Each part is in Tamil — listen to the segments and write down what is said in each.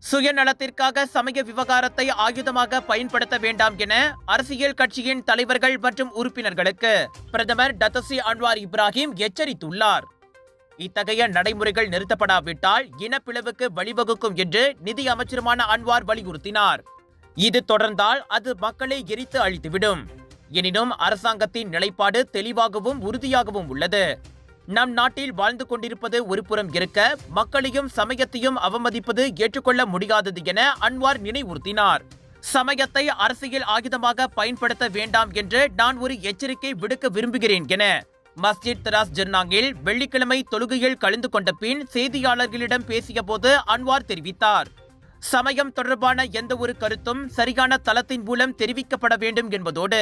சுயநலத்திற்காக சமய விவகாரத்தை ஆயுதமாக பயன்படுத்த வேண்டாம் என அரசியல் கட்சியின் தலைவர்கள் மற்றும் உறுப்பினர்களுக்கு பிரதமர் டத்தோஸ்ரீ அன்வார் இப்ராஹிம் எச்சரித்துள்ளார். இத்தகைய நடைமுறைகள் நிறுத்தப்படாவிட்டால் இனப்பிளவுக்கு வழிவகுக்கும் என்று நிதி அமைச்சருமான அன்வார் வலியுறுத்தினார். இது தொடர்ந்தால் அது மக்களை எரித்து அழித்துவிடும். எனினும் அரசாங்கத்தின் நிலைப்பாடு தெளிவாகவும் உறுதியாகவும் உள்ளது. நம் நாட்டில் வாழ்ந்து கொண்டிருப்பது ஒருபுறம் இருக்க, மக்களையும் சமயத்தையும் அவமதிப்பது ஏற்றுக்கொள்ள முடியாதது என அன்வார் நினைவுறுத்தினார். சமயத்தை அரசியல் ஆயுதமாக பயன்படுத்த வேண்டாம் என்று நான் ஒரு எச்சரிக்கை விடுக்க விரும்புகிறேன் என மஸ்ஜித் தராஸ் ஜர்னாங்கில் வெள்ளிக்கிழமை தொழுகையில் கலந்து கொண்ட பின் செய்தியாளர்களிடம் பேசிய போது அன்வார் தெரிவித்தார். சமயம் தொடர்பான எந்த ஒரு கருத்தும் சரியான தளத்தின் மூலம் தெரிவிக்கப்பட வேண்டும் என்பதோடு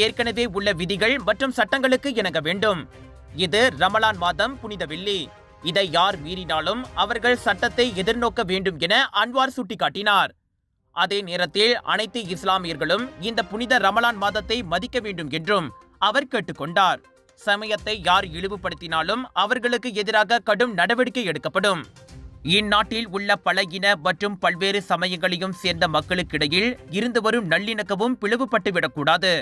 ஏற்கனவே உள்ள விதிகள் மற்றும் சட்டங்களுக்கு இணங்க வேண்டும். இது ரமலான் மாதம் புனித வெள்ளி. இதை யார் மீறினாலும் அவர்கள் சட்டத்தை எதிர்நோக்க வேண்டும் என அன்வார் சுட்டிக்காட்டினார். அதே நேரத்தில் அனைத்து இஸ்லாமியர்களும் இந்த புனித ரமலான் மாதத்தை மதிக்க வேண்டும் என்றும் அவர் கேட்டுக்கொண்டார். சமயத்தை யார் இழிவுபடுத்தினாலும் அவர்களுக்கு எதிராக கடும் நடவடிக்கை எடுக்கப்படும். இந்நாட்டில் உள்ள பல இன மற்றும் பல்வேறு சமயங்களையும் சேர்ந்த மக்களுக்கிடையில் இருந்து வரும் நல்லிணக்கமும் பிளவுபட்டுவிடக்கூடாது.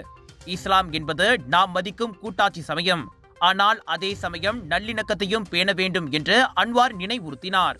இஸ்லாம் என்பது நாம் மதிக்கும் கூட்டாட்சி சமயம். ஆனால் அதே சமயம் நல்லிணக்கத்தையும் பேண வேண்டும் என்று அன்வார் நினைவுறுத்தினார்.